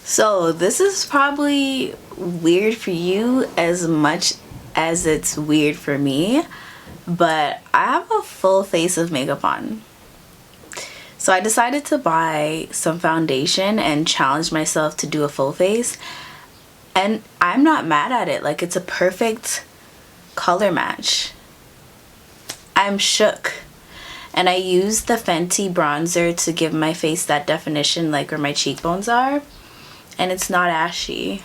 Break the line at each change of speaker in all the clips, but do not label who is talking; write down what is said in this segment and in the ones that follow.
So this is probably weird for you as much as it's weird for me, but I have a full face of makeup on. So I decided to buy some foundation and challenge myself to do a full face, and I'm not mad at it. Like, it's a perfect color match. I'm shook. And I used the Fenty bronzer to give my face that definition, like where my cheekbones are, and it's not ashy.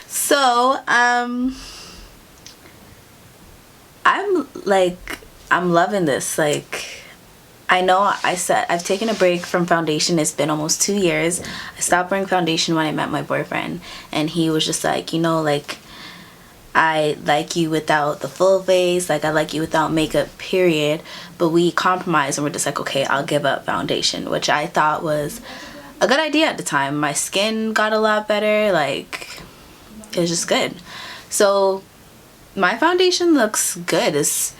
So I'm loving this. Like, I know I said I've taken a break from foundation. It's been almost 2 years. I stopped wearing foundation when I met my boyfriend, and he was just like, you know, like, I like you without the full face, like I like you without makeup, period. But we compromised and we're just like, okay, I'll give up foundation, which I thought was a good idea at the time. My skin got a lot better, like it was just good. So my foundation looks good. It's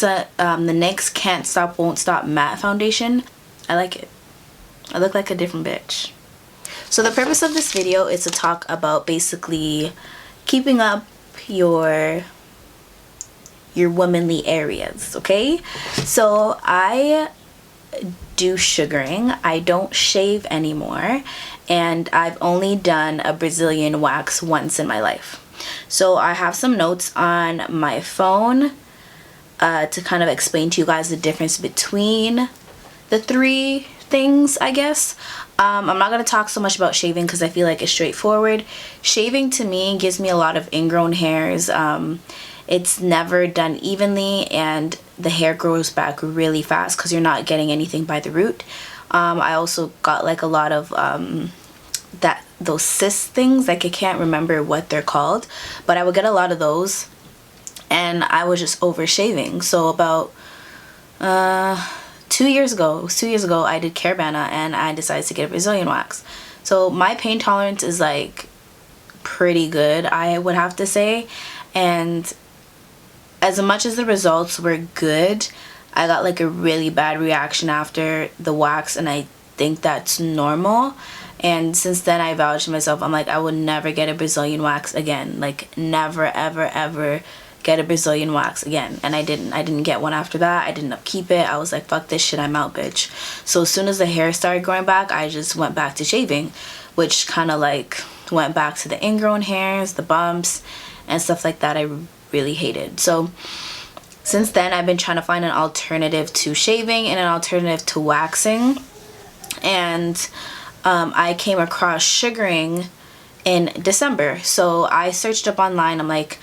a the NYX Can't Stop Won't Stop matte foundation. I like it. I look like a different bitch. So the purpose of this video is to talk about basically keeping up your womanly areas, okay? So I do sugaring. I don't shave anymore, and I've only done a Brazilian wax once in my life. So I have some notes on my phone to kind of explain to you guys the difference between the three things, I guess. I'm not going to talk so much about shaving because I feel like it's straightforward. Shaving to me gives me a lot of ingrown hairs. It's never done evenly, and the hair grows back really fast because you're not getting anything by the root. I also got like a lot of those cyst things, like I can't remember what they're called, but I would get a lot of those, and I was just over shaving. So about 2 years ago, I did Caramel and I decided to get a Brazilian wax. So my pain tolerance is like pretty good, I would have to say. And as much as the results were good, I got like a really bad reaction after the wax, and I think that's normal. And since then I vowed to myself, I'm like, I would never get a Brazilian wax again. Like, never ever ever get a Brazilian wax again. And I didn't get one after that. I didn't upkeep it. I was like, fuck this shit, I'm out, bitch. So as soon as the hair started growing back, I just went back to shaving, which kind of like went back to the ingrown hairs, the bumps and stuff like that. I really hated. So since then I've been trying to find an alternative to shaving and an alternative to waxing, and I came across sugaring in December. So I searched up online, I'm like,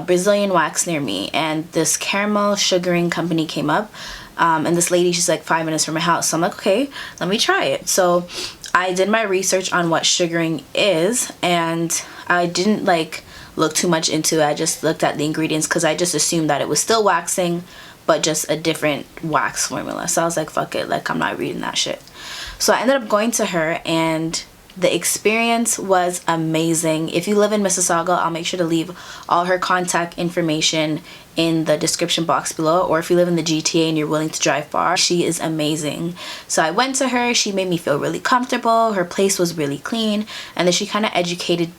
Brazilian wax near me, and this Caramel sugaring company came up, and this lady, she's like 5 minutes from my house. So I'm like, okay, let me try it. So I did my research on what sugaring is, and I didn't like look too much into it. I just looked at the ingredients because I just assumed that it was still waxing, but just a different wax formula. So I was like, fuck it, like I'm not reading that shit. So I ended up going to her, and the experience was amazing. If you live in Mississauga, I'll make sure to leave all her contact information in the description box below, or if you live in the GTA and you're willing to drive far, she is amazing. So I went to her, she made me feel really comfortable, her place was really clean, and then she kind of educated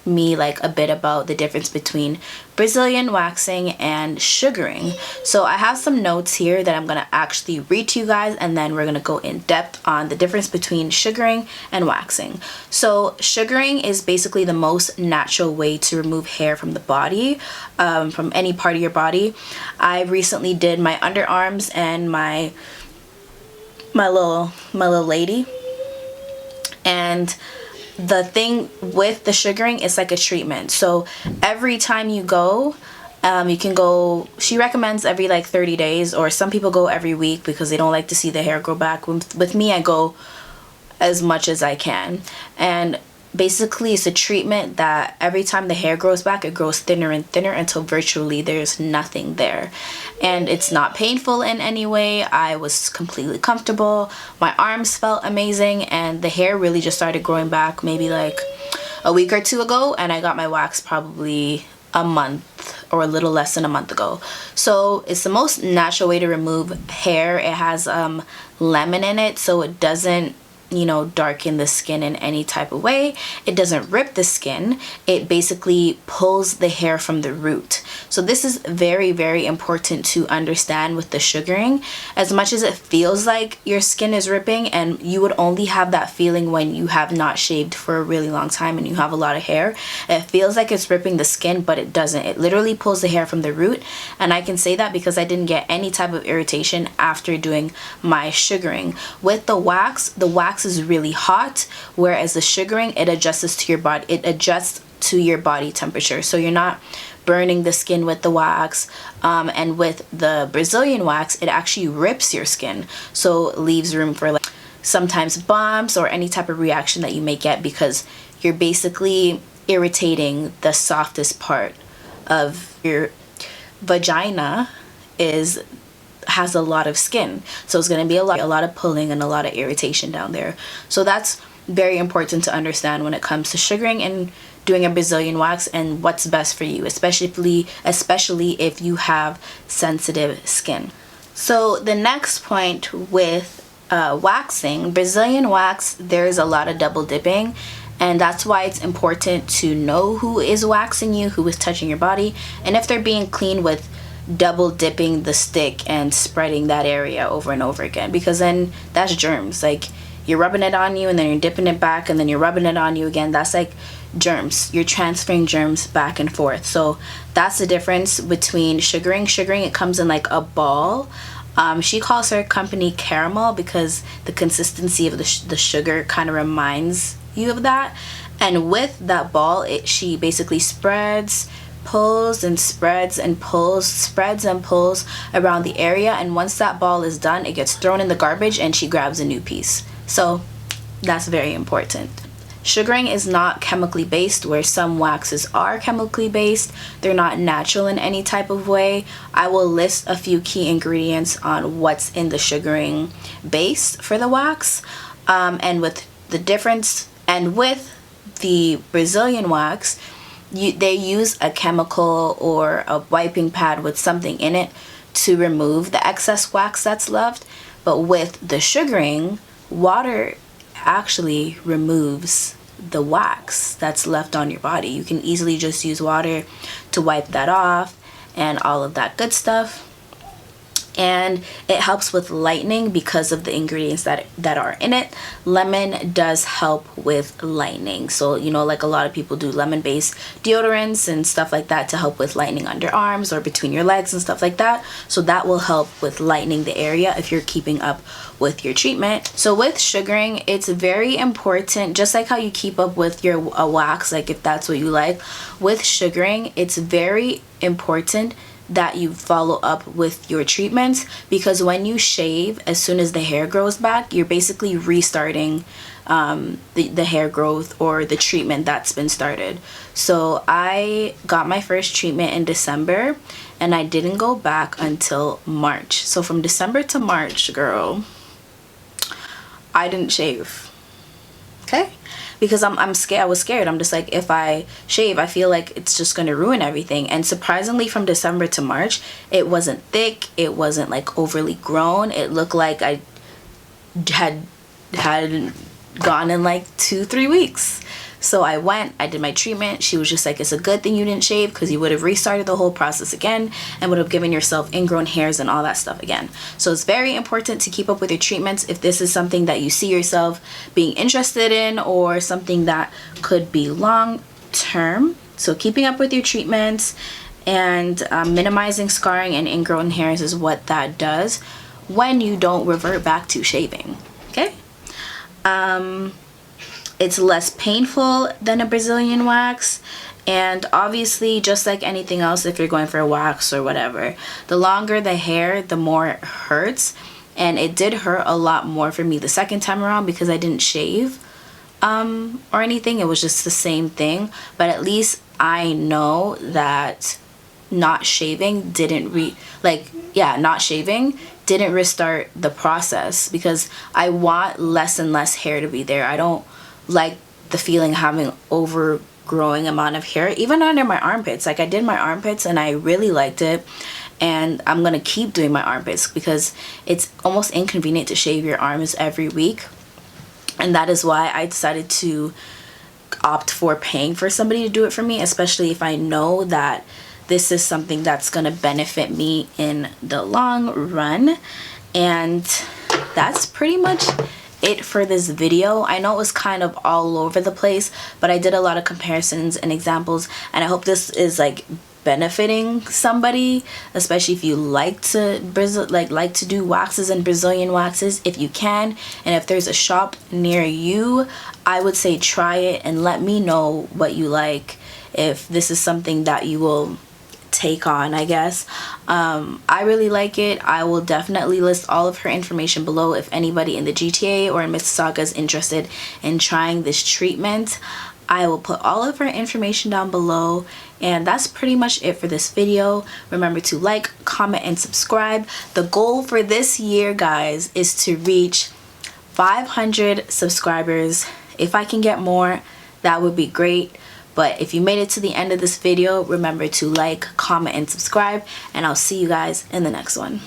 me like a bit about the difference between Brazilian waxing and sugaring. So I have some notes here that I'm gonna actually read to you guys, and then we're gonna go in depth on the difference between sugaring and waxing. So sugaring is basically the most natural way to remove hair from the body, from any part of your body. I recently did my underarms and my little lady, and the thing with the sugaring, it's like a treatment. So every time you go, you can go, she recommends every like 30 days, or some people go every week because they don't like to see the hair grow back. With me, I go as much as I can. And basically it's a treatment that every time the hair grows back, it grows thinner and thinner until virtually there's nothing there. And it's not painful in any way. I was completely comfortable. My arms felt amazing, and the hair really just started growing back maybe like a week or two ago, and I got my wax probably a month or a little less than a month ago. So it's the most natural way to remove hair. It has lemon in it, so it doesn't, you know, darken the skin in any type of way. It doesn't rip the skin. It basically pulls the hair from the root. So this is very, very important to understand with the sugaring. As much as it feels like your skin is ripping, and you would only have that feeling when you have not shaved for a really long time and you have a lot of hair, it feels like it's ripping the skin, but it doesn't. It literally pulls the hair from the root. And I can say that because I didn't get any type of irritation after doing my sugaring. With the wax is really hot, whereas the sugaring, it adjusts to your body. It adjusts to your body temperature, so you're not burning the skin with the wax. And with the Brazilian wax, it actually rips your skin, so it leaves room for like sometimes bumps or any type of reaction that you may get, because you're basically irritating the softest part of your vagina. Has a lot of skin, so it's going to be a lot of pulling and a lot of irritation down there. So that's very important to understand when it comes to sugaring and doing a Brazilian wax, and what's best for you, especially if you have sensitive skin. So the next point with waxing, Brazilian wax, there's a lot of double dipping, and that's why it's important to know who is waxing you, who is touching your body, and if they're being clean with double dipping the stick and spreading that area over and over again, because then that's germs. Like, you're rubbing it on you and then you're dipping it back and then you're rubbing it on you again. That's like germs. You're transferring germs back and forth. So that's the difference between sugaring. Sugaring, it comes in like a ball. She calls her company Caramel because the consistency of the sugar kind of reminds you of that. And with that ball, she basically spreads, pulls and spreads and pulls, spreads and pulls around the area, and once that ball is done, it gets thrown in the garbage and she grabs a new piece. So that's very important. Sugaring is not chemically based, where some waxes are chemically based. They're not natural in any type of way. I will list a few key ingredients on what's in the sugaring base for the wax, and with the difference, and with the Brazilian wax, they use a chemical or a wiping pad with something in it to remove the excess wax that's left. But with the sugaring, water actually removes the wax that's left on your body. You can easily just use water to wipe that off and all of that good stuff. And it helps with lightening because of the ingredients that are in it. Lemon does help with lightening. So, you know, like a lot of people do lemon-based deodorants and stuff like that to help with lightening underarms or between your legs and stuff like that. So that will help with lightening the area if you're keeping up with your treatment. So with sugaring, it's very important, just like how you keep up with your wax, like if that's what you like. With sugaring, it's very important that you follow up with your treatments, because when you shave, as soon as the hair grows back, you're basically restarting the hair growth or the treatment that's been started. So I got my first treatment in December and I didn't go back until March. So from December to March, girl, I didn't shave. Okay? Because I'm scared. I was scared. I'm just like, if I shave, I feel like it's just going to ruin everything. And surprisingly, from December to March, it wasn't thick. It wasn't like overly grown. It looked like I had gone in like 2-3 weeks. So I went, I did my treatment. She was just like, it's a good thing you didn't shave, because you would have restarted the whole process again and would have given yourself ingrown hairs and all that stuff again. So it's very important to keep up with your treatments if this is something that you see yourself being interested in or something that could be long term. So keeping up with your treatments and minimizing scarring and ingrown hairs is what that does when you don't revert back to shaving. Okay? It's less painful than a Brazilian wax, and obviously, just like anything else, if you're going for a wax or whatever, the longer the hair, the more it hurts. And it did hurt a lot more for me the second time around because I didn't shave or anything. It was just the same thing, but at least I know that not shaving didn't restart the process, because I want less and less hair to be there. I don't like the feeling of having overgrown growing amount of hair, even under my armpits. Like I did my armpits and I really liked it, and I'm gonna keep doing my armpits because it's almost inconvenient to shave your arms every week. And that is why I decided to opt for paying for somebody to do it for me, especially if I know that this is something that's gonna benefit me in the long run. And that's pretty much it for this video. I know it was kind of all over the place, but I did a lot of comparisons and examples, and I hope this is like benefiting somebody, especially if you like to do waxes and Brazilian waxes. If you can, and if there's a shop near you, I would say try it and let me know what you like, if this is something that you will take on, I guess. I really like it. I will definitely list all of her information below if anybody in the GTA or in Mississauga is interested in trying this treatment. I will put all of her information down below, and that's pretty much it for this video. Remember to like, comment, and subscribe. The goal for this year, guys, is to reach 500 subscribers. If I can get more, that would be great. But if you made it to the end of this video, remember to like, comment, and subscribe, and I'll see you guys in the next one.